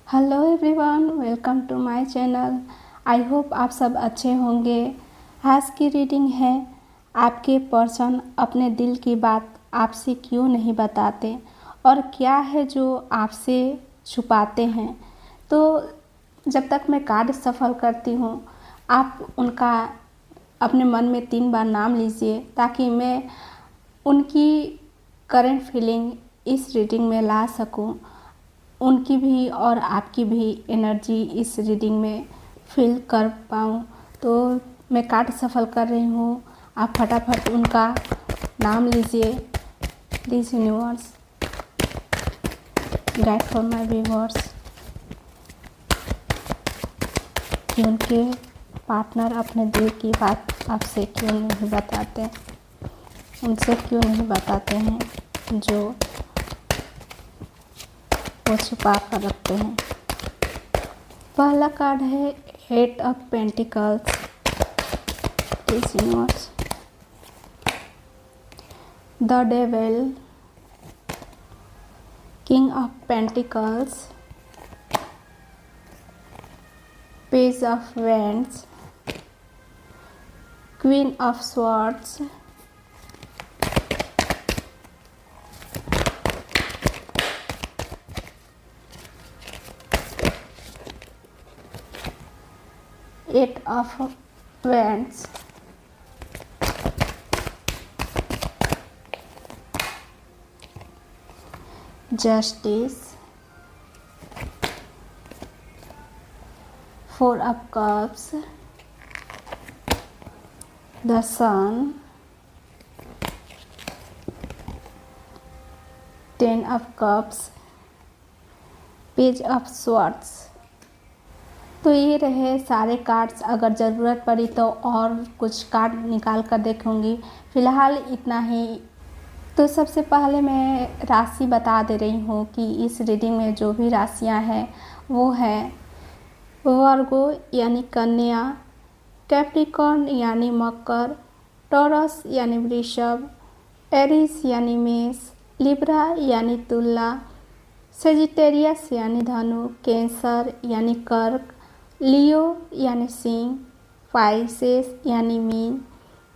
Hello everyone, welcome to my channel. I hope आप सब अच्छे होंगे। आज की रीडिंग है आपके पर्सन अपने दिल की बात आपसे क्यों नहीं बताते और क्या है जो आपसे छुपाते हैं। तो जब तक मैं कार्ड सफल करती हूँ, आप उनका अपने मन में 3 बार नाम लीजिए ताकि मैं उनकी करंट फीलिंग इस रीडिंग में ला सकूं, उनकी भी और आपकी भी एनर्जी इस रीडिंग में फील कर पाऊँ। तो मैं कार्ड सफल कर रही हूँ, आप फटाफट उनका नाम लीजिए। Please universe guide for my viewers कि उनके पार्टनर अपने दिल की बात आपसे क्यों नहीं बताते, उनसे क्यों नहीं बताते हैं जो वो छुपा कर रखते हैं। पहला कार्ड है 8 of pentacles. Please universe the devil, king of pentacles, page of wands, queen of swords, eight of wands, justice, 4 of cups, the sun, 10 of cups, page of swords. तो ये रहे सारे कार्ड्स। अगर ज़रूरत पड़ी तो और कुछ कार्ड निकाल कर देखूँगी, फ़िलहाल इतना ही। तो सबसे पहले मैं राशि बता दे रही हूँ कि इस रीडिंग में जो भी राशियाँ हैं वो है वर्गो यानी कन्या, कैप्रिकॉर्न यानी मकर, टॉरस यानी वृषभ, एरीज यानी मेष, लिब्रा यानी तुला, सेजिटेरियस यानी धनु, कैंसर यानी कर्क, लियो यानी सिंह, पाइसेस यानी मीन,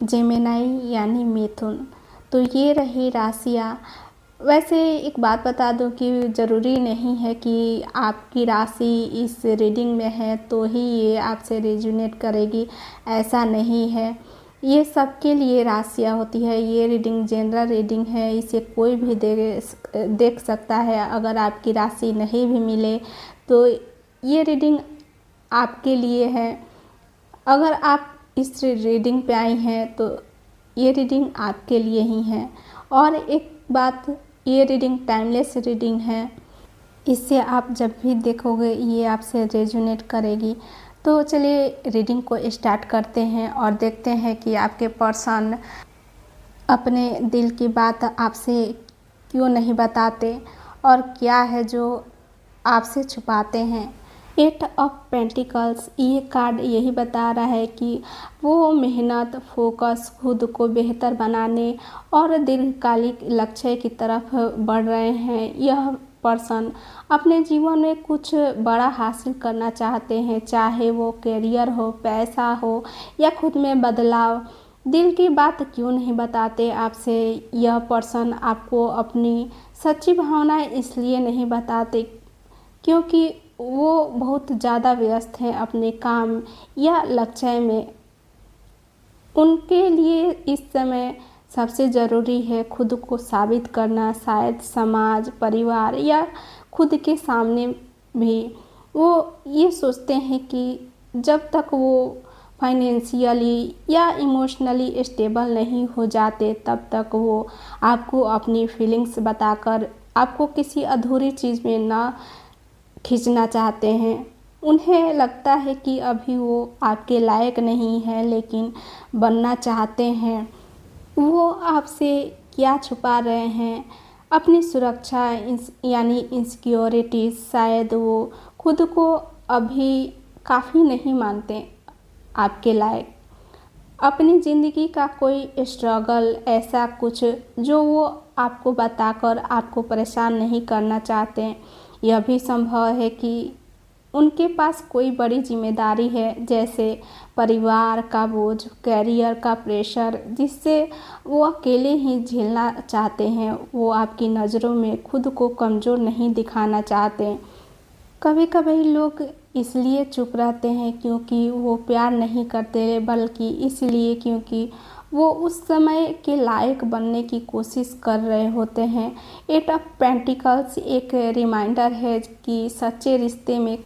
जेमिनाई यानी मिथुन। तो ये रही राशियाँ। वैसे एक बात बता दूं कि ज़रूरी नहीं है कि आपकी राशि इस रीडिंग में है तो ही ये आपसे रेजोनेट करेगी, ऐसा नहीं है। ये सबके लिए राशियाँ होती है। ये रीडिंग जनरल रीडिंग है, इसे कोई भी देख सकता है। अगर आपकी राशि नहीं भी मिले तो ये रीडिंग आपके लिए है। अगर आप इस रीडिंग पे आई हैं तो ये रीडिंग आपके लिए ही है। और एक बात, ये रीडिंग टाइमलेस रीडिंग है, इससे आप जब भी देखोगे ये आपसे रेजोनेट करेगी। तो चलिए रीडिंग को स्टार्ट करते हैं और देखते हैं कि आपके पर्सन अपने दिल की बात आपसे क्यों नहीं बताते और क्या है जो आपसे छुपाते हैं। 8 ऑफ पेंटिकल्स, ये कार्ड यही बता रहा है कि वो मेहनत, फोकस, खुद को बेहतर बनाने और दीर्घकालिक लक्ष्य की तरफ बढ़ रहे हैं। यह पर्सन अपने जीवन में कुछ बड़ा हासिल करना चाहते हैं, चाहे वो करियर हो, पैसा हो या खुद में बदलाव। दिल की बात क्यों नहीं बताते आपसे यह पर्सन आपको अपनी सच्ची भावनाएं इसलिए नहीं बताते क्योंकि वो बहुत ज़्यादा व्यस्त हैं अपने काम या लक्ष्य में। उनके लिए इस समय सबसे ज़रूरी है खुद को साबित करना, शायद समाज, परिवार या खुद के सामने भी। वो ये सोचते हैं कि जब तक वो फाइनेंशियली या इमोशनली स्टेबल नहीं हो जाते तब तक वो आपको अपनी फीलिंग्स बताकर आपको किसी अधूरी चीज़ में ना खींचना चाहते हैं। उन्हें लगता है कि अभी वो आपके लायक नहीं है, लेकिन बनना चाहते हैं। वो आपसे क्या छुपा रहे हैं? अपनी सुरक्षा यानी इनसिक्योरिटीज। शायद वो खुद को अभी काफ़ी नहीं मानते आपके लायक। अपनी ज़िंदगी का कोई स्ट्रगल, ऐसा कुछ जो वो आपको बताकर आपको परेशान नहीं करना चाहते। यह भी संभव है कि उनके पास कोई बड़ी जिम्मेदारी है, जैसे परिवार का बोझ, कैरियर का प्रेशर, जिससे वो अकेले ही झेलना चाहते हैं। वो आपकी नज़रों में खुद को कमज़ोर नहीं दिखाना चाहते। कभी कभी लोग इसलिए चुप रहते हैं क्योंकि वो प्यार नहीं करते, बल्कि इसलिए क्योंकि वो उस समय के लायक बनने की कोशिश कर रहे होते हैं। एट ऑफ पेंटिकल्स एक रिमाइंडर है कि सच्चे रिश्ते में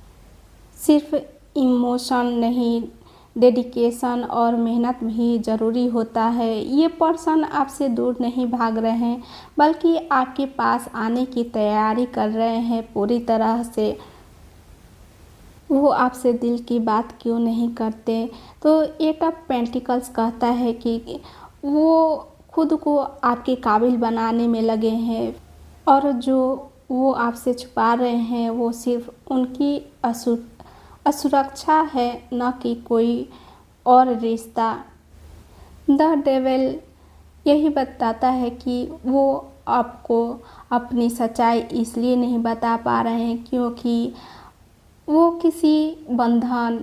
सिर्फ इमोशन नहीं, डेडिकेशन और मेहनत भी ज़रूरी होता है। ये पर्सन आपसे दूर नहीं भाग रहे हैं, बल्कि आपके पास आने की तैयारी कर रहे हैं पूरी तरह से। वो आपसे दिल की बात क्यों नहीं करते? तो एट ऑफ पेंटिकल्स कहता है कि वो खुद को आपके काबिल बनाने में लगे हैं, और जो वो आपसे छुपा रहे हैं वो सिर्फ उनकी असुरक्षा है, न कि कोई और रिश्ता। द डेविल यही बताता है कि वो आपको अपनी सच्चाई इसलिए नहीं बता पा रहे हैं क्योंकि वो किसी बंधन,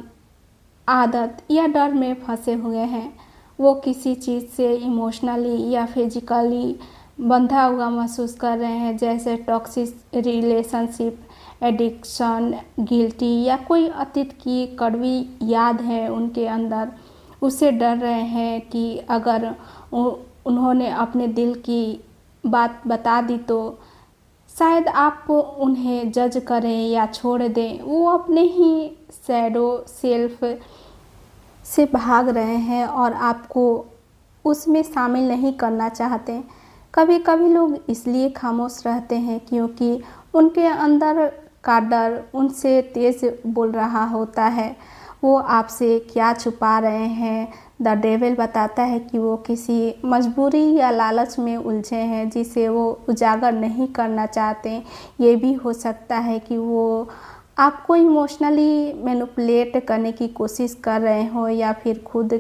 आदत या डर में फंसे हुए हैं। वो किसी चीज़ से इमोशनली या फिजिकली बंधा हुआ महसूस कर रहे हैं, जैसे टॉक्सिक रिलेशनशिप, एडिक्शन, गिल्टी या कोई अतीत की कड़वी याद है उनके अंदर। उससे डर रहे हैं कि अगर उन्होंने अपने दिल की बात बता दी तो शायद आप उन्हें जज करें या छोड़ दें। वो अपने ही शैडो सेल्फ से भाग रहे हैं और आपको उसमें शामिल नहीं करना चाहते। कभी कभी लोग इसलिए खामोश रहते हैं क्योंकि उनके अंदर का डर उनसे तेज़ बोल रहा होता है। वो आपसे क्या छुपा रहे हैं? द डेविल बताता है कि वो किसी मजबूरी या लालच में उलझे हैं जिसे वो उजागर नहीं करना चाहते। ये भी हो सकता है कि वो आपको इमोशनली मैनिपुलेट करने की कोशिश कर रहे हो या फिर खुद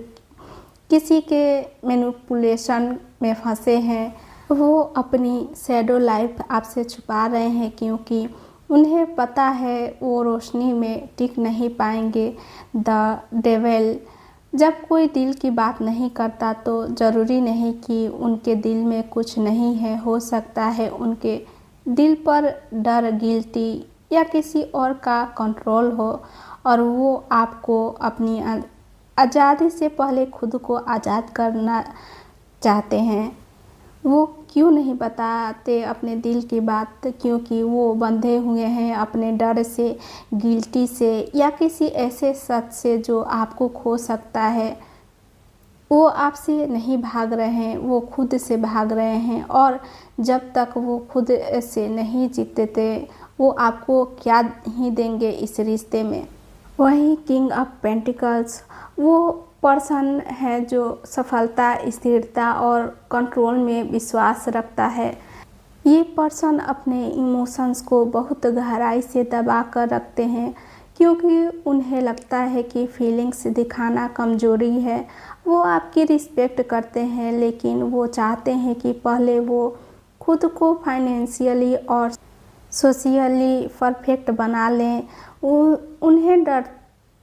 किसी के मैनिपुलेशन में फंसे हैं। वो अपनी शैडो लाइफ आपसे छुपा रहे हैं क्योंकि उन्हें पता है वो रोशनी में टिक नहीं पाएंगे। द डेविल जब कोई दिल की बात नहीं करता तो ज़रूरी नहीं कि उनके दिल में कुछ नहीं है। हो सकता है उनके दिल पर डर, गिल्टी या किसी और का कंट्रोल हो, और वो आपको अपनी आज़ादी से पहले खुद को आज़ाद करना चाहते हैं। वो क्यों नहीं बताते अपने दिल की बात? क्योंकि वो बंधे हुए हैं अपने डर से, गिल्टी से या किसी ऐसे शख्स से जो आपको खो सकता है। वो आपसे नहीं भाग रहे हैं, वो खुद से भाग रहे हैं, और जब तक वो खुद से नहीं जीतते वो आपको क्या ही देंगे इस रिश्ते में। वहीं किंग ऑफ पेंटिकल्स वो पर्सन है जो सफलता, स्थिरता और कंट्रोल में विश्वास रखता है। ये पर्सन अपने इमोशंस को बहुत गहराई से दबा कर रखते हैं क्योंकि उन्हें लगता है कि फीलिंग्स दिखाना कमजोरी है। वो आपकी रिस्पेक्ट करते हैं, लेकिन वो चाहते हैं कि पहले वो खुद को फाइनेंशियली और सोशली परफेक्ट बना लें। उन्हें डर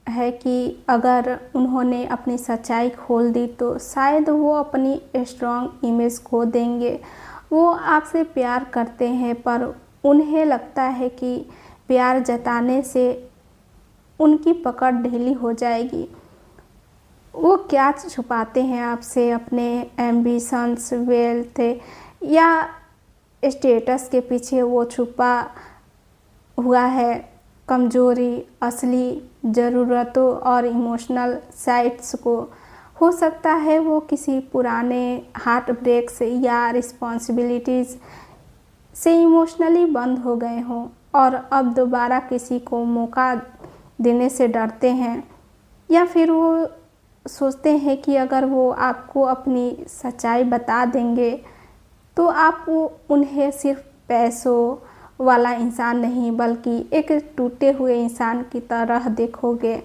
है कि अगर उन्होंने अपनी सच्चाई खोल दी तो शायद वो अपनी स्ट्रॉन्ग इमेज खो देंगे। वो आपसे प्यार करते हैं, पर उन्हें लगता है कि प्यार जताने से उनकी पकड़ ढीली हो जाएगी। वो क्या छुपाते हैं आपसे? अपने एम्बिशंस, वेल्थ या स्टेटस के पीछे वो छुपा हुआ है कमजोरी, असली ज़रूरतों और इमोशनल साइड्स को। हो सकता है वो किसी पुराने हार्ट ब्रेक्स या रिस्पॉन्सिबिलिटीज़ से इमोशनली बंद हो गए हों और अब दोबारा किसी को मौका देने से डरते हैं, या फिर वो सोचते हैं कि अगर वो आपको अपनी सच्चाई बता देंगे तो आप उन्हें सिर्फ पैसों वाला इंसान नहीं बल्कि एक टूटे हुए इंसान की तरह देखोगे।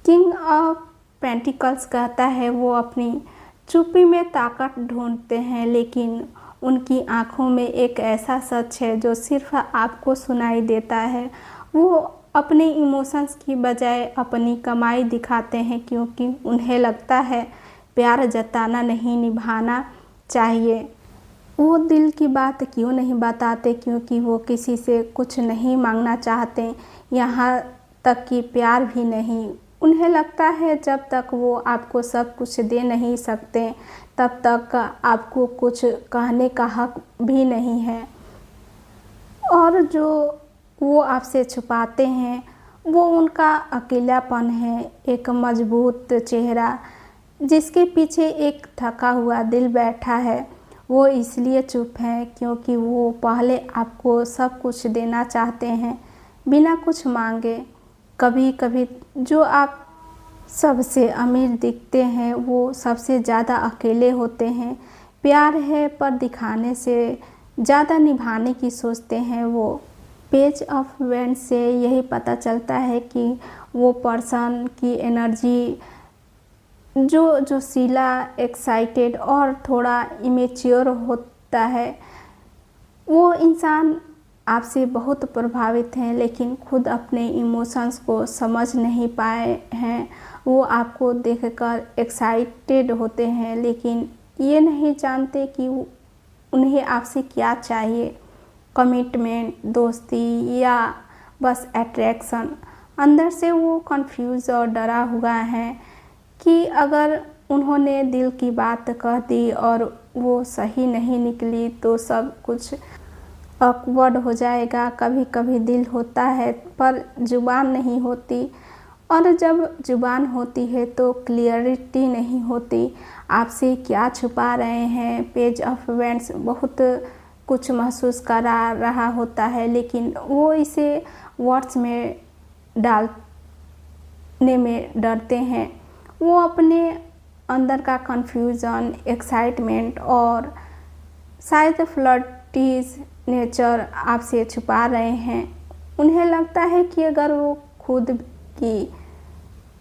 किंग ऑफ पेंटिकल्स कहता है वो अपनी चुप्पी में ताकत ढूंढते हैं, लेकिन उनकी आंखों में एक ऐसा सच है जो सिर्फ आपको सुनाई देता है। वो अपने इमोशंस की बजाय अपनी कमाई दिखाते हैं, क्योंकि उन्हें लगता है प्यार जताना नहीं निभाना चाहिए। वो दिल की बात क्यों नहीं बताते, क्योंकि वो किसी से कुछ नहीं मांगना चाहते, यहाँ तक कि प्यार भी नहीं। उन्हें लगता है जब तक वो आपको सब कुछ दे नहीं सकते तब तक आपको कुछ कहने का हक भी नहीं है। और जो वो आपसे छुपाते हैं वो उनका अकेलापन है, एक मजबूत चेहरा जिसके पीछे एक थका हुआ दिल बैठा है। वो इसलिए चुप हैं क्योंकि वो पहले आपको सब कुछ देना चाहते हैं बिना कुछ मांगे। कभी कभी जो आप सबसे अमीर दिखते हैं वो सबसे ज़्यादा अकेले होते हैं। प्यार है पर दिखाने से ज़्यादा निभाने की सोचते हैं वो। पेज ऑफ वेंड्स से यही पता चलता है कि वो पर्सन की एनर्जी जो जोशीला, एक्साइटेड और थोड़ा इमेच्योर होता है। वो इंसान आपसे बहुत प्रभावित हैं लेकिन खुद अपने इमोशंस को समझ नहीं पाए हैं। वो आपको देखकर एक्साइटेड होते हैं लेकिन ये नहीं जानते कि उन्हें आपसे क्या चाहिए, कमिटमेंट, दोस्ती या बस अट्रैक्शन। अंदर से वो कंफ्यूज और डरा हुआ है कि अगर उन्होंने दिल की बात कह दी और वो सही नहीं निकली तो सब कुछ ऑकवर्ड हो जाएगा। कभी कभी दिल होता है पर जुबान नहीं होती, और जब जुबान होती है तो क्लियरिटी नहीं होती। आपसे क्या छुपा रहे हैं। पेज ऑफ वेंड्स बहुत कुछ महसूस करा रहा होता है लेकिन वो इसे वर्ड्स में डालने में डरते हैं। वो अपने अंदर का कन्फ्यूज़न, एक्साइटमेंट और शायद फ्लर्टीज नेचर आपसे छुपा रहे हैं। उन्हें लगता है कि अगर वो खुद की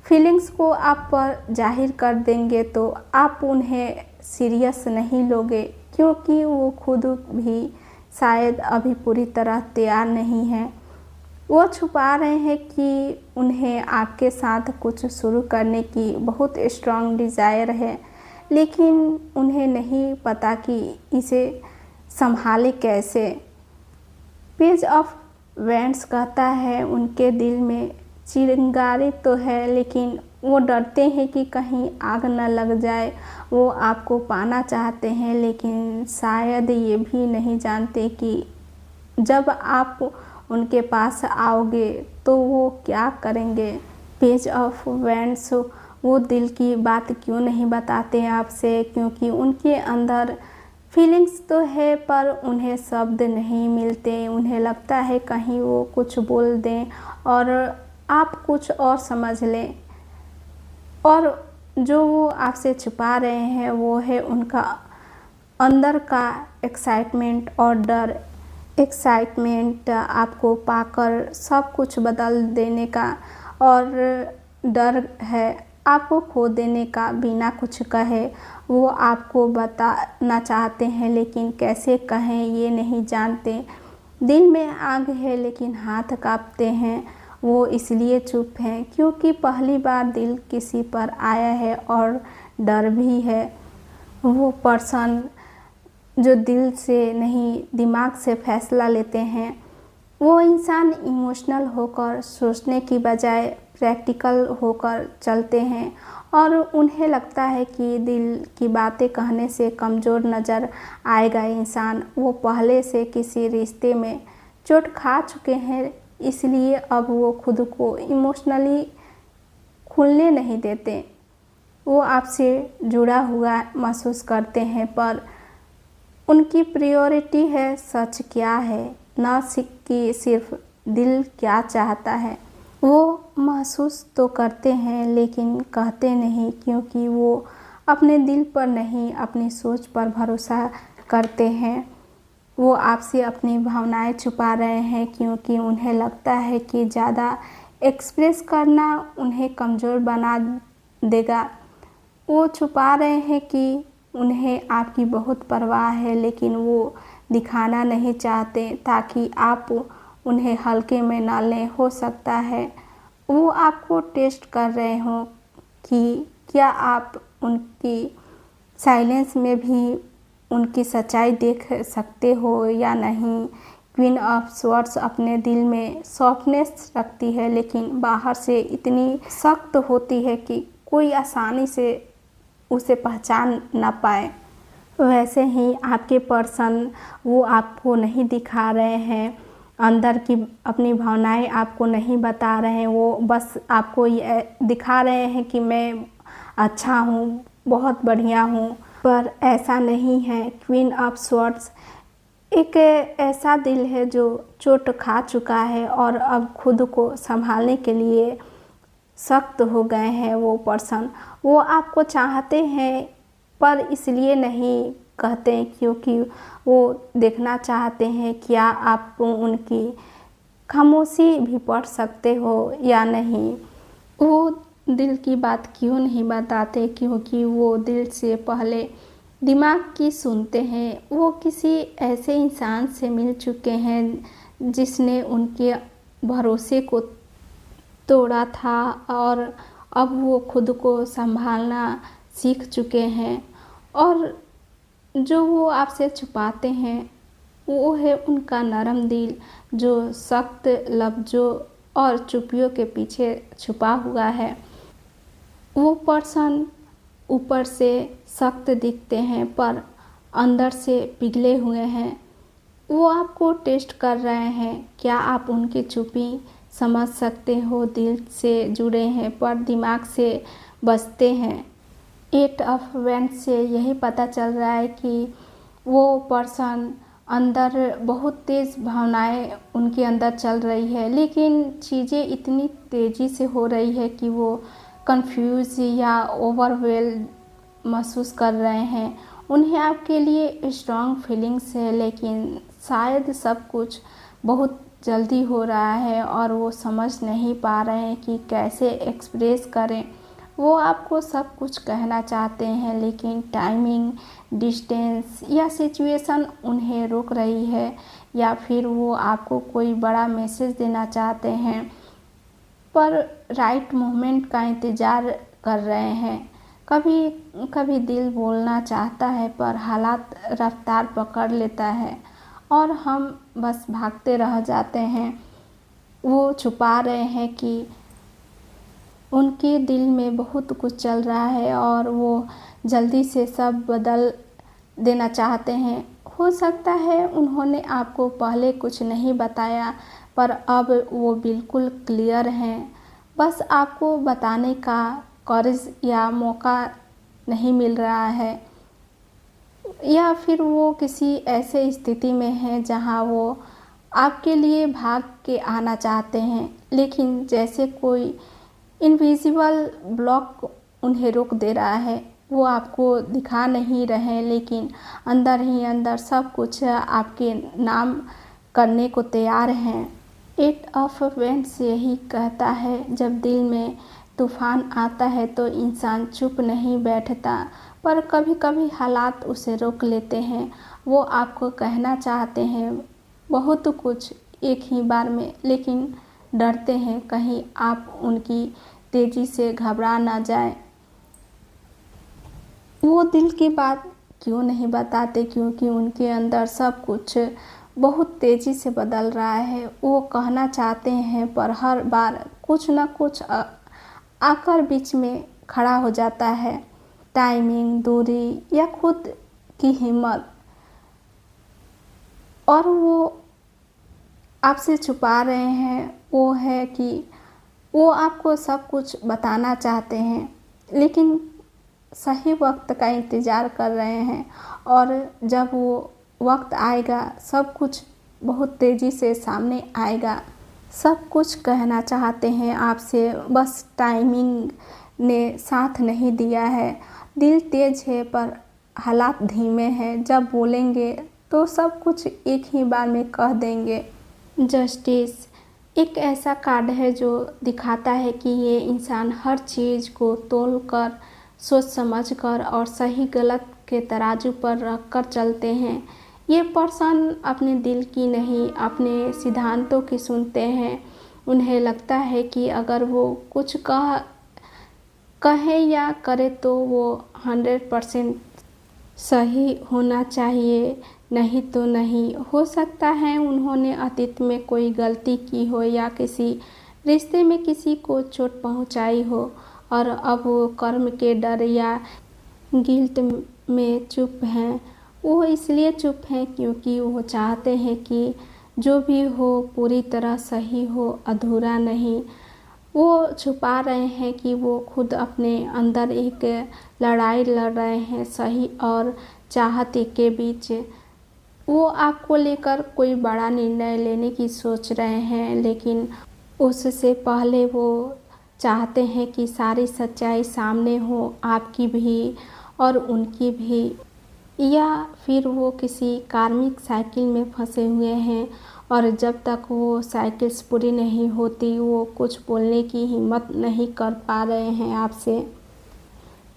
फीलिंग्स को आप पर जाहिर कर देंगे तो आप उन्हें सीरियस नहीं लोगे, क्योंकि वो खुद भी शायद अभी पूरी तरह तैयार नहीं है। वो छुपा रहे हैं कि उन्हें आपके साथ कुछ शुरू करने की बहुत स्ट्रॉन्ग डिज़ायर है, लेकिन उन्हें नहीं पता कि इसे संभाले कैसे। पेज ऑफ वेंड्स कहता है उनके दिल में चिंगारी तो है लेकिन वो डरते हैं कि कहीं आग न लग जाए। वो आपको पाना चाहते हैं लेकिन शायद ये भी नहीं जानते कि जब आप उनके पास आओगे तो वो क्या करेंगे। पेज ऑफ वेंड्स वो दिल की बात क्यों नहीं बताते आपसे, क्योंकि उनके अंदर फीलिंग्स तो है पर उन्हें शब्द नहीं मिलते। उन्हें लगता है कहीं वो कुछ बोल दें और आप कुछ और समझ लें, और जो वो आपसे छुपा रहे हैं वो है उनका अंदर का एक्साइटमेंट और डर। एक्साइटमेंट आपको पाकर सब कुछ बदल देने का, और डर है आपको खो देने का बिना कुछ कहे। वो आपको बताना चाहते हैं लेकिन कैसे कहें ये नहीं जानते। दिल में आग है लेकिन हाथ कांपते हैं। वो इसलिए चुप हैं क्योंकि पहली बार दिल किसी पर आया है और डर भी है। वो पर्सन जो दिल से नहीं दिमाग से फैसला लेते हैं, वो इंसान इमोशनल होकर सोचने की बजाय प्रैक्टिकल होकर चलते हैं, और उन्हें लगता है कि दिल की बातें कहने से कमज़ोर नज़र आएगा इंसान। वो पहले से किसी रिश्ते में चोट खा चुके हैं, इसलिए अब वो खुद को इमोशनली खुलने नहीं देते। वो आपसे जुड़ा हुआ महसूस करते हैं पर उनकी प्रायोरिटी है सच क्या है, न कि सिर्फ दिल क्या चाहता है। वो महसूस तो करते हैं लेकिन कहते नहीं, क्योंकि वो अपने दिल पर नहीं अपनी सोच पर भरोसा करते हैं। वो आपसे अपनी भावनाएं छुपा रहे हैं क्योंकि उन्हें लगता है कि ज़्यादा एक्सप्रेस करना उन्हें कमज़ोर बना देगा। वो छुपा रहे हैं कि उन्हें आपकी बहुत परवाह है लेकिन वो दिखाना नहीं चाहते ताकि आप उन्हें हल्के में ना लें। हो सकता है वो आपको टेस्ट कर रहे हों कि क्या आप उनकी साइलेंस में भी उनकी सच्चाई देख सकते हो या नहीं। क्वीन ऑफ स्वॉर्ड्स अपने दिल में सॉफ्टनेस रखती है, लेकिन बाहर से इतनी सख्त होती है कि कोई आसानी से उसे पहचान ना पाए। वैसे ही आपके पर्सन वो आपको नहीं दिखा रहे हैं, अंदर की अपनी भावनाएं आपको नहीं बता रहे हैं। वो बस आपको ये दिखा रहे हैं कि मैं अच्छा हूँ, बहुत बढ़िया हूँ, पर ऐसा नहीं है। क्वीन ऑफ स्वॉर्ड्स एक ऐसा दिल है जो चोट खा चुका है और अब खुद को संभालने के लिए सख्त हो गए हैं। वो पर्सन वो आपको चाहते हैं, पर इसलिए नहीं कहते क्योंकि वो देखना चाहते हैं क्या आप उनकी खामोशी भी पढ़ सकते हो या नहीं। वो दिल की बात क्यों नहीं बताते, क्योंकि वो दिल से पहले दिमाग की सुनते हैं। वो किसी ऐसे इंसान से मिल चुके हैं जिसने उनके भरोसे को तोड़ा था और अब वो खुद को संभालना सीख चुके हैं। और जो वो आपसे छुपाते हैं वो है उनका नरम दिल जो सख्त लफ्ज़ों और चुप्पियों के पीछे छुपा हुआ है। वो पर्सन ऊपर से सख्त दिखते हैं पर अंदर से पिघले हुए हैं। वो आपको टेस्ट कर रहे हैं, क्या आप उनकी चुप्पी समझ सकते हो। दिल से जुड़े हैं पर दिमाग से बचते हैं। 8 ऑफ वैंड्स से यही पता चल रहा है कि वो पर्सन अंदर बहुत तेज़ भावनाएं उनके अंदर चल रही है, लेकिन चीज़ें इतनी तेज़ी से हो रही है कि वो कंफ्यूज या ओवरवेल्ड महसूस कर रहे हैं। उन्हें आपके लिए स्ट्रॉन्ग फीलिंग्स है, लेकिन शायद सब कुछ बहुत जल्दी हो रहा है और वो समझ नहीं पा रहे हैं कि कैसे एक्सप्रेस करें। वो आपको सब कुछ कहना चाहते हैं, लेकिन टाइमिंग, डिस्टेंस या सिचुएशन उन्हें रोक रही है, या फिर वो आपको कोई बड़ा मैसेज देना चाहते हैं पर राइट मोमेंट का इंतज़ार कर रहे हैं। कभी कभी दिल बोलना चाहता है पर हालात रफ्तार पकड़ लेता है और हम बस भागते रह जाते हैं। वो छुपा रहे हैं कि उनके दिल में बहुत कुछ चल रहा है और वो जल्दी से सब बदल देना चाहते हैं। हो सकता है उन्होंने आपको पहले कुछ नहीं बताया, पर अब वो बिल्कुल क्लियर हैं। बस आपको बताने का करेज या मौका नहीं मिल रहा है, या फिर वो किसी ऐसे स्थिति में हैं जहां वो आपके लिए भाग के आना चाहते हैं, लेकिन जैसे कोई इनविजिबल ब्लॉक उन्हें रोक दे रहा है। वो आपको दिखा नहीं रहे, लेकिन अंदर ही अंदर सब कुछ आपके नाम करने को तैयार हैं। 8 ऑफ वैंड्स यही कहता है, जब दिल में तूफान आता है तो इंसान चुप नहीं बैठता, पर कभी कभी हालात उसे रोक लेते हैं। वो आपको कहना चाहते हैं बहुत कुछ एक ही बार में, लेकिन डरते हैं कहीं आप उनकी तेज़ी से घबरा ना जाए। वो दिल की बात क्यों नहीं बताते, क्योंकि उनके अंदर सब कुछ बहुत तेज़ी से बदल रहा है। वो कहना चाहते हैं पर हर बार कुछ ना कुछ आकर बीच में खड़ा हो जाता है। टाइमिंग, दूरी या खुद की हिम्मत। और वो आपसे छुपा रहे हैं वो है कि वो आपको सब कुछ बताना चाहते हैं, लेकिन सही वक्त का इंतज़ार कर रहे हैं। और जब वो वक्त आएगा सब कुछ बहुत तेज़ी से सामने आएगा। सब कुछ कहना चाहते हैं आपसे, बस टाइमिंग ने साथ नहीं दिया है। दिल तेज है पर हालात धीमे हैं। जब बोलेंगे तो सब कुछ एक ही बार में कह देंगे। जस्टिस एक ऐसा कार्ड है जो दिखाता है कि ये इंसान हर चीज़ को तौल-कर, सोच समझ कर और सही गलत के तराजू पर रख कर चलते हैं। ये पर्सन अपने दिल की नहीं, अपने सिद्धांतों की सुनते हैं। उन्हें लगता है कि अगर वो कुछ कहे या करे तो वो 100% सही होना चाहिए, नहीं तो नहीं। हो सकता है उन्होंने अतीत में कोई गलती की हो या किसी रिश्ते में किसी को चोट पहुंचाई हो और अब वो कर्म के डर या गिल्ट में चुप हैं। वो इसलिए चुप हैं क्योंकि वो चाहते हैं कि जो भी हो पूरी तरह सही हो, अधूरा नहीं। वो छुपा रहे हैं कि वो खुद अपने अंदर एक लड़ाई लड़ रहे हैं, सही और चाहत के बीच। वो आपको लेकर कोई बड़ा निर्णय लेने की सोच रहे हैं, लेकिन उससे पहले वो चाहते हैं कि सारी सच्चाई सामने हो, आपकी भी और उनकी भी। या फिर वो किसी कार्मिक साइकिल में फंसे हुए हैं और जब तक वो साइकिल्स पूरी नहीं होती वो कुछ बोलने की हिम्मत नहीं कर पा रहे हैं आपसे।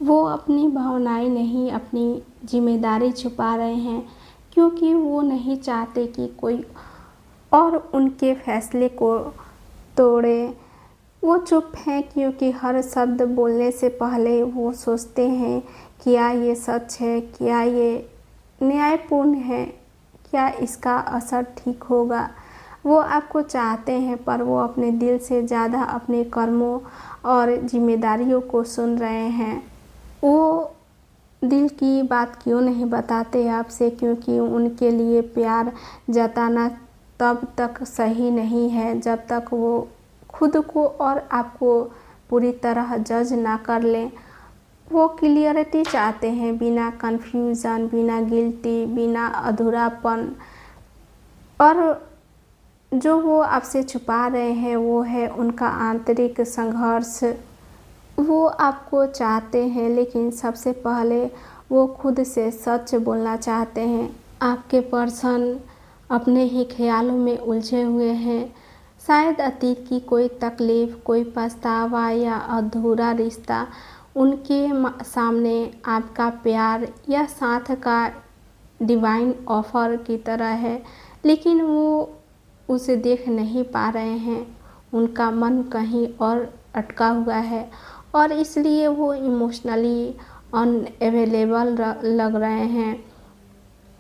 वो अपनी भावनाएं नहीं, अपनी जिम्मेदारी छुपा रहे हैं क्योंकि वो नहीं चाहते कि कोई और उनके फैसले को तोड़े। वो चुप हैं क्योंकि हर शब्द बोलने से पहले वो सोचते हैं, क्या ये सच है, क्या ये न्यायपूर्ण है, क्या इसका असर ठीक होगा। वो आपको चाहते हैं पर वो अपने दिल से ज़्यादा अपने कर्मों और जिम्मेदारियों को सुन रहे हैं। वो दिल की बात क्यों नहीं बताते आपसे, क्योंकि उनके लिए प्यार जताना तब तक सही नहीं है जब तक वो खुद को और आपको पूरी तरह जज ना कर लें। वो क्लियरिटी चाहते हैं, बिना कन्फ्यूज़न, बिना गिल्टी, बिना अधूरापन। और जो वो आपसे छुपा रहे हैं वो है उनका आंतरिक संघर्ष। वो आपको चाहते हैं लेकिन सबसे पहले वो खुद से सच बोलना चाहते हैं। आपके पर्सन अपने ही ख्यालों में उलझे हुए हैं। शायद अतीत की कोई तकलीफ़, कोई पछतावा या अधूरा रिश्ता उनके सामने आपका प्यार या साथ का डिवाइन ऑफर की तरह है, लेकिन वो उसे देख नहीं पा रहे हैं। उनका मन कहीं और अटका हुआ है और इसलिए वो इमोशनली अनअवेलेबल लग रहे हैं।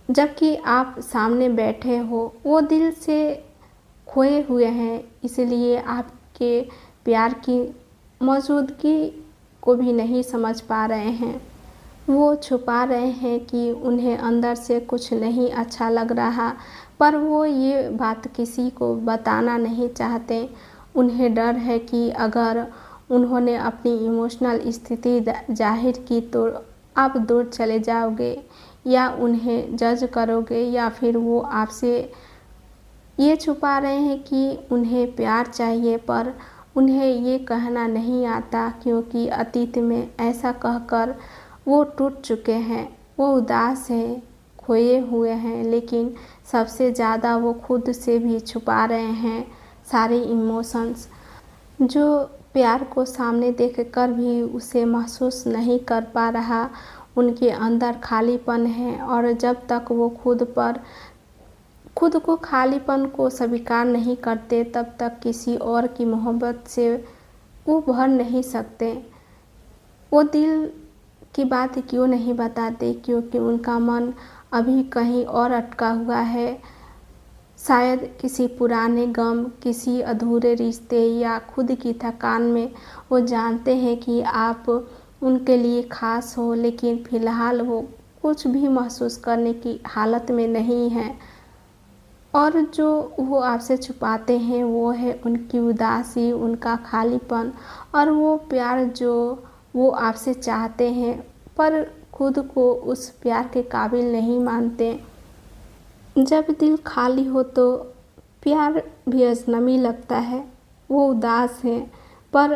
जबकि आप सामने बैठे हो, वो दिल से खोए हुए हैं, इसलिए आपके प्यार की मौजूदगी को भी नहीं समझ पा रहे हैं। वो छुपा रहे हैं कि उन्हें अंदर से कुछ नहीं अच्छा लग रहा, पर वो ये बात किसी को बताना नहीं चाहते। उन्हें डर है कि अगर उन्होंने अपनी इमोशनल स्थिति जाहिर की तो आप दूर चले जाओगे या उन्हें जज करोगे, या फिर वो आपसे ये छुपा रहे हैं कि उन्हें प्यार चाहिए पर उन्हें ये कहना नहीं आता क्योंकि अतीत में ऐसा कहकर वो टूट चुके हैं। वो उदास हैं, खोए हुए हैं, लेकिन सबसे ज़्यादा वो खुद से भी छुपा रहे हैं सारे इमोशंस। जो प्यार को सामने देखकर भी उसे महसूस नहीं कर पा रहा। उनके अंदर खालीपन है और जब तक वो खुद को खालीपन को स्वीकार नहीं करते तब तक किसी और की मोहब्बत से वो भर नहीं सकते। वो दिल की बात क्यों नहीं बताते, क्योंकि उनका मन अभी कहीं और अटका हुआ है। शायद किसी पुराने गम, किसी अधूरे रिश्ते या खुद की थकान में। वो जानते हैं कि आप उनके लिए ख़ास हो, लेकिन फ़िलहाल वो कुछ भी महसूस करने की हालत में नहीं हैं। और जो वो आपसे छुपाते हैं वो है उनकी उदासी, उनका खालीपन और वो प्यार जो वो आपसे चाहते हैं पर खुद को उस प्यार के काबिल नहीं मानते। जब दिल खाली हो तो प्यार भी अजनबी लगता है। वो उदास हैं पर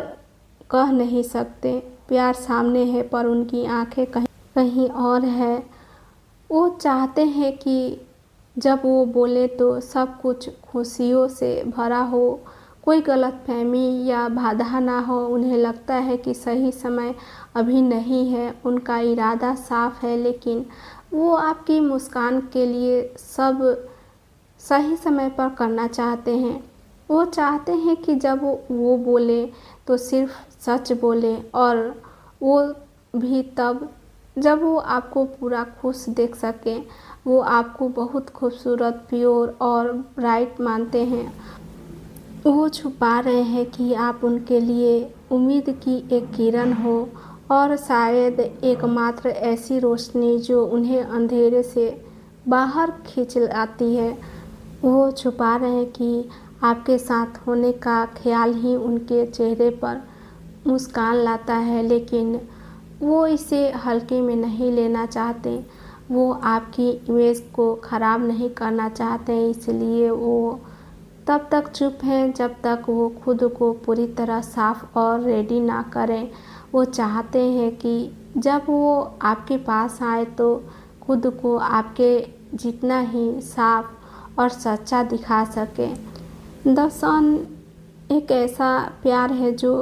कह नहीं सकते। प्यार सामने है पर उनकी आंखें कहीं और है। वो चाहते हैं कि जब वो बोले तो सब कुछ खुशियों से भरा हो, कोई गलतफहमी या बाधा ना हो। उन्हें लगता है कि सही समय अभी नहीं है। उनका इरादा साफ है लेकिन वो आपकी मुस्कान के लिए सब सही समय पर करना चाहते हैं। वो चाहते हैं कि जब वो बोले तो सिर्फ सच बोले, और वो भी तब जब वो आपको पूरा खुश देख सकें। वो आपको बहुत खूबसूरत, प्योर और ब्राइट मानते हैं। वो छुपा रहे हैं कि आप उनके लिए उम्मीद की एक किरण हो, और शायद एकमात्र ऐसी रोशनी जो उन्हें अंधेरे से बाहर खींच लाती है। वो छुपा रहे हैं कि आपके साथ होने का ख्याल ही उनके चेहरे पर मुस्कान लाता है, लेकिन वो इसे हल्के में नहीं लेना चाहते। वो आपकी इमेज को ख़राब नहीं करना चाहते, इसलिए वो तब तक चुप हैं जब तक वो खुद को पूरी तरह साफ और रेडी ना करें। वो चाहते हैं कि जब वो आपके पास आए तो खुद को आपके जितना ही साफ और सच्चा दिखा सकें। दर्शन एक ऐसा प्यार है जो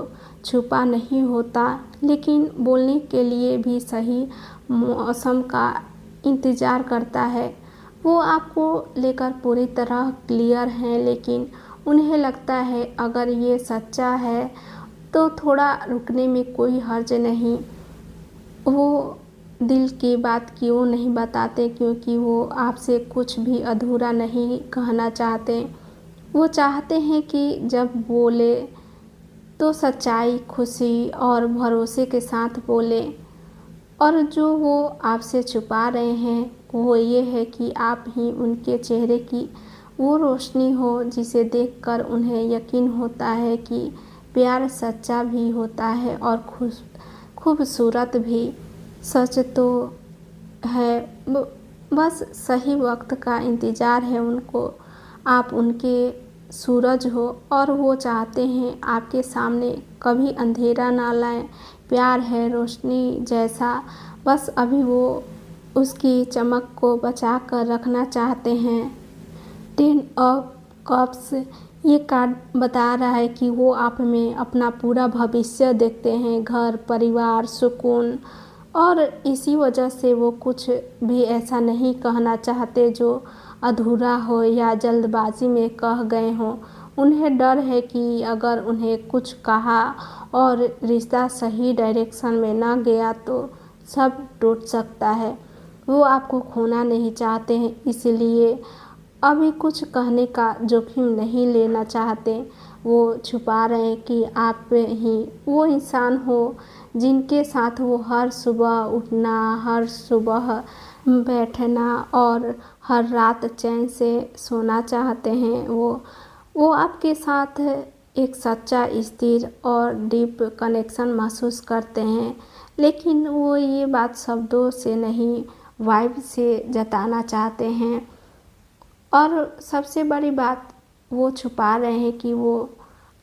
छुपा नहीं होता, लेकिन बोलने के लिए भी सही मौसम का इंतज़ार करता है। वो आपको लेकर पूरी तरह क्लियर हैं, लेकिन उन्हें लगता है अगर ये सच्चा है तो थोड़ा रुकने में कोई हर्ज नहीं। वो दिल की बात क्यों नहीं बताते, क्योंकि वो आपसे कुछ भी अधूरा नहीं कहना चाहते। वो चाहते हैं कि जब बोले तो सच्चाई, खुशी और भरोसे के साथ बोले। और जो वो आपसे छुपा रहे हैं वो ये है कि आप ही उनके चेहरे की वो रोशनी हो जिसे देखकर उन्हें यकीन होता है कि प्यार सच्चा भी होता है और खूबसूरत भी। सच तो है, बस सही वक्त का इंतज़ार है उनको। आप उनके सूरज हो और वो चाहते हैं आपके सामने कभी अंधेरा ना लाएं। प्यार है रोशनी जैसा, बस अभी वो उसकी चमक को बचा कर रखना चाहते हैं। 10 ऑफ कप्स ये कार्ड बता रहा है कि वो आप में अपना पूरा भविष्य देखते हैं, घर, परिवार, सुकून, और इसी वजह से वो कुछ भी ऐसा नहीं कहना चाहते जो अधूरा हो या जल्दबाजी में कह गए हों। उन्हें डर है कि अगर उन्हें कुछ कहा और रिश्ता सही डायरेक्शन में ना गया तो सब टूट सकता है। वो आपको खोना नहीं चाहते हैं, इसलिए अभी कुछ कहने का जोखिम नहीं लेना चाहते। वो छुपा रहे हैं कि आप ही वो इंसान हो जिनके साथ वो हर सुबह उठना, हर सुबह बैठना और हर रात चैन से सोना चाहते हैं। वो आपके साथ एक सच्चा, स्थिर और डीप कनेक्शन महसूस करते हैं, लेकिन वो ये बात शब्दों से नहीं, वाइब से जताना चाहते हैं। और सबसे बड़ी बात, वो छुपा रहे हैं कि वो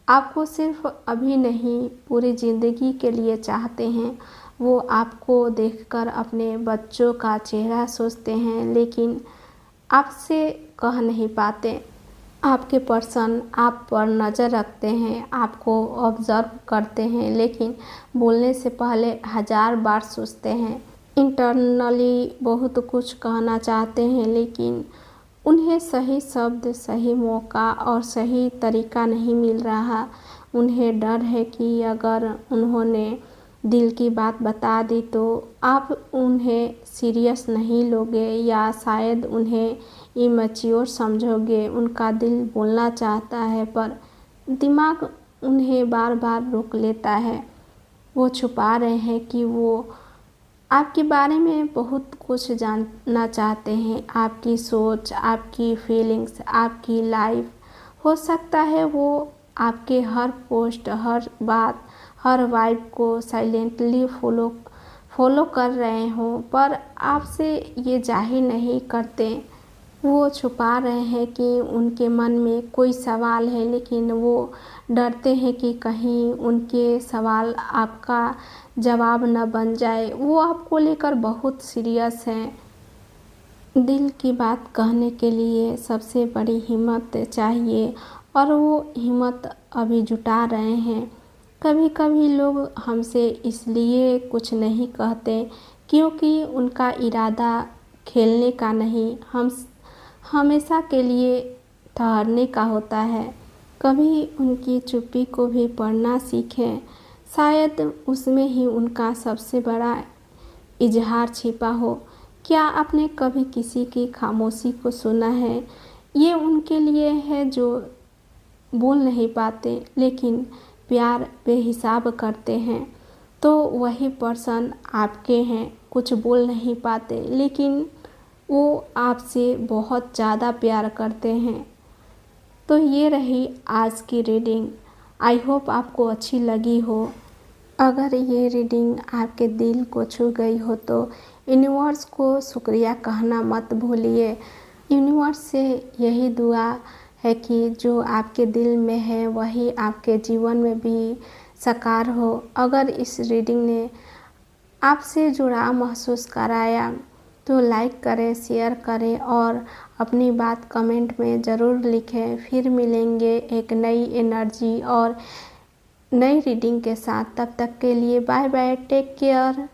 आपको सिर्फ अभी नहीं, पूरी ज़िंदगी के लिए चाहते हैं। वो आपको देखकर अपने बच्चों का चेहरा सोचते हैं, लेकिन आपसे कह नहीं पाते। आपके पर्सन आप पर नज़र रखते हैं, आपको ऑब्ज़र्व करते हैं, लेकिन बोलने से पहले 1000 बार सोचते हैं। इंटरनली बहुत कुछ कहना चाहते हैं, लेकिन उन्हें सही शब्द, सही मौका और सही तरीका नहीं मिल रहा। उन्हें डर है कि अगर उन्होंने दिल की बात बता दी तो आप उन्हें सीरियस नहीं लोगे या शायद उन्हें इमैच्योर समझोगे। उनका दिल बोलना चाहता है पर दिमाग उन्हें बार बार रोक लेता है। वो छुपा रहे हैं कि वो आपके बारे में बहुत कुछ जानना चाहते हैं, आपकी सोच, आपकी फीलिंग्स, आपकी लाइफ। हो सकता है वो आपके हर पोस्ट, हर बात, हर वाइब को साइलेंटली फॉलो कर रहे हों, पर आपसे ये जाहिर नहीं करते। वो छुपा रहे हैं कि उनके मन में कोई सवाल है, लेकिन वो डरते हैं कि कहीं उनके सवाल आपका जवाब न बन जाए। वो आपको लेकर बहुत सीरियस हैं। दिल की बात कहने के लिए सबसे बड़ी हिम्मत चाहिए, और वो हिम्मत अभी जुटा रहे हैं। कभी कभी लोग हमसे इसलिए कुछ नहीं कहते क्योंकि उनका इरादा खेलने का नहीं, हम हमेशा के लिए ठहरने का होता है। कभी उनकी चुप्पी को भी पढ़ना सीखें, शायद उसमें ही उनका सबसे बड़ा इजहार छिपा हो। क्या आपने कभी किसी की खामोशी को सुना है? ये उनके लिए है जो बोल नहीं पाते लेकिन प्यार बेहिसाब करते हैं। तो वही पर्सन आपके हैं, कुछ बोल नहीं पाते लेकिन वो आपसे बहुत ज़्यादा प्यार करते हैं। तो ये रही आज की रीडिंग। आई होप आपको अच्छी लगी हो। अगर ये रीडिंग आपके दिल को छू गई हो तो यूनिवर्स को शुक्रिया कहना मत भूलिए। यूनिवर्स से यही दुआ है कि जो आपके दिल में है वही आपके जीवन में भी साकार हो। अगर इस रीडिंग ने आपसे जुड़ाव महसूस कराया तो लाइक करें, शेयर करें और अपनी बात कमेंट में ज़रूर लिखें। फिर मिलेंगे एक नई एनर्जी और नई रीडिंग के साथ। तब तक के लिए बाय बाय, टेक केयर।